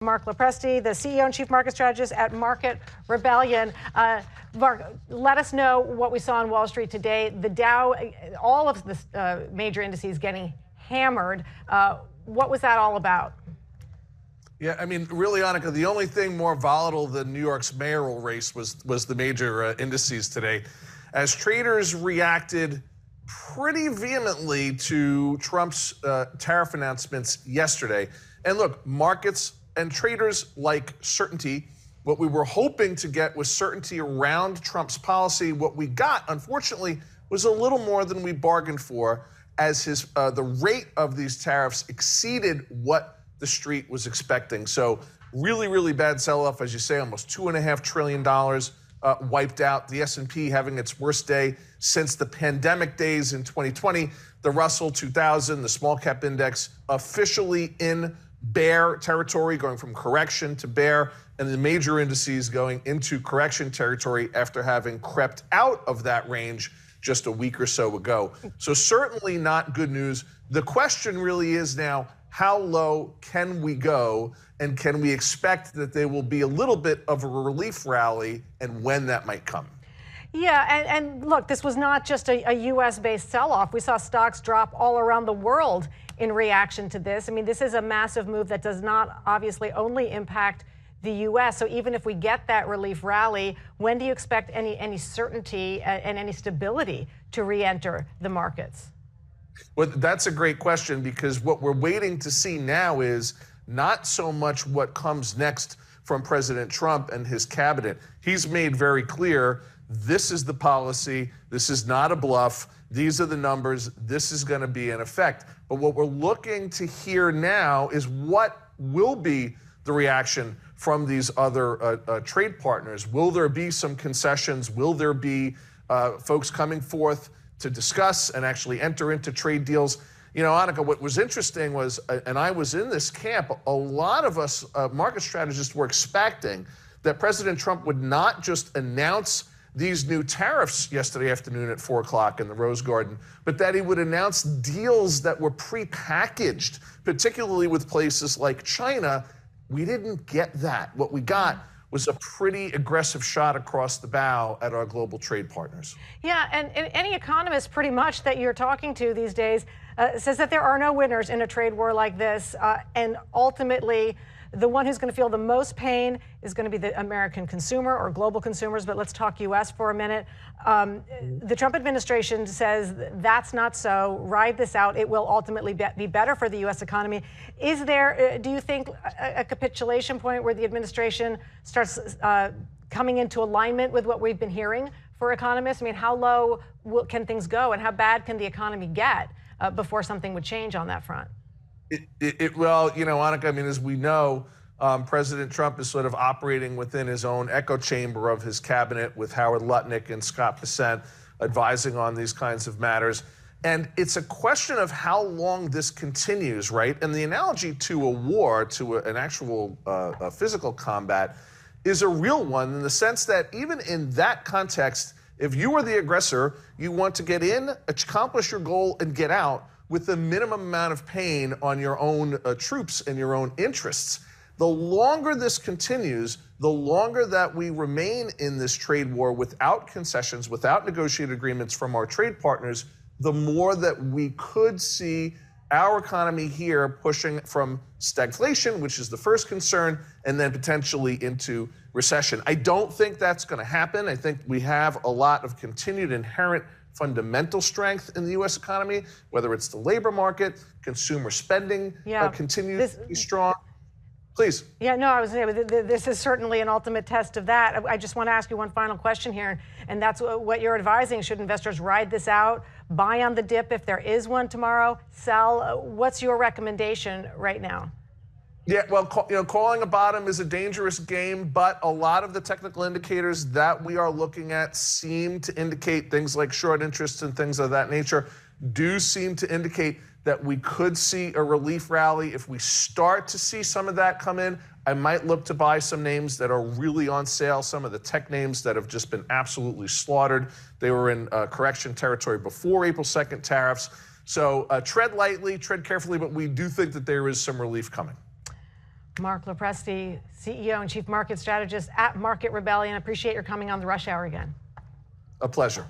Marc LoPresti, the CEO and Chief Market Strategist at Market Rebellion. Marc, let us know what we saw on Wall Street today. The Dow, all of the major indices getting hammered. What was that all about? Yeah, I mean, really, Annika, the only thing more volatile than New York's mayoral race was the major indices today, as traders reacted pretty vehemently to Trump's tariff announcements yesterday. And look, markets and traders like certainty. What we were hoping to get was certainty around Trump's policy. What we got, unfortunately, was a little more than we bargained for, as the rate of these tariffs exceeded what the street was expecting. So really, really bad sell-off, as you say, almost $2.5 trillion wiped out. The S&P having its worst day since the pandemic days in 2020. The Russell 2000, the small cap index, officially in bear territory, going from correction to bear, and the major indices going into correction territory after having crept out of that range just a week or so ago. So certainly not good news. The question really is now, how low can we go, and can we expect that there will be a little bit of a relief rally, and when that might come? Yeah, and look, this was not just a U.S.-based sell-off. We saw stocks drop all around the world in reaction to this. I mean, this is a massive move that does not obviously only impact the U.S. So even if we get that relief rally, when do you expect any certainty and any stability to re-enter the markets? Well, that's a great question, because what we're waiting to see now is not so much what comes next from President Trump and his cabinet. He's made very clear, this is the policy, this is not a bluff, these are the numbers, this is going to be in effect. But what we're looking to hear now is what will be the reaction from these other trade partners. Will there be some concessions? Will there be folks coming forth to discuss and actually enter into trade deals? You know, Annika, what was interesting was, and I was in this camp, a lot of us market strategists were expecting that President Trump would not just announce these new tariffs yesterday afternoon at 4 o'clock in the Rose Garden, but that he would announce deals that were prepackaged, particularly with places like China. We didn't get that. What we got was a pretty aggressive shot across the bow at our global trade partners. Yeah, and any economist pretty much that you're talking to these days says that there are no winners in a trade war like this, and ultimately the one who's going to feel the most pain is going to be the American consumer or global consumers. But let's talk U.S. for a minute. The Trump administration says that's not so. Ride this out. It will ultimately be better for the U.S. economy. Is there, do you think, a capitulation point where the administration starts coming into alignment with what we've been hearing for economists? I mean, how low can things go, and how bad can the economy get before something would change on that front? Well, you know, Annika, I mean, as we know, President Trump is sort of operating within his own echo chamber of his cabinet, with Howard Lutnick and Scott Bessent advising on these kinds of matters. And it's a question of how long this continues, right? And the analogy to a war, to an actual physical combat, is a real one, in the sense that even in that context, if you are the aggressor, you want to get in, accomplish your goal, and get out with the minimum amount of pain on your own troops and your own interests. The longer this continues, the longer that we remain in this trade war without concessions, without negotiated agreements from our trade partners, the more that we could see our economy here pushing from stagflation, which is the first concern, and then potentially into recession. I don't think that's going to happen. I think we have a lot of continued inherent fundamental strength in the U.S. economy, whether it's the labor market, consumer spending continues to be strong. Please. Yeah, no, I was saying this is certainly an ultimate test of that. I just want to ask you one final question here, and that's what you're advising. Should investors ride this out, buy on the dip if there is one tomorrow, sell? What's your recommendation right now? Yeah, well, you know, calling a bottom is a dangerous game, but a lot of the technical indicators that we are looking at seem to indicate, things like short interest and things of that nature, do seem to indicate that we could see a relief rally. If we start to see some of that come in, I might look to buy some names that are really on sale, some of the tech names that have just been absolutely slaughtered. They were in correction territory before April 2nd tariffs. So tread lightly, tread carefully, but we do think that there is some relief coming. Marc LoPresti, CEO and Chief Market Strategist at Market Rebellion. Appreciate your coming on the Rush Hour again. A pleasure.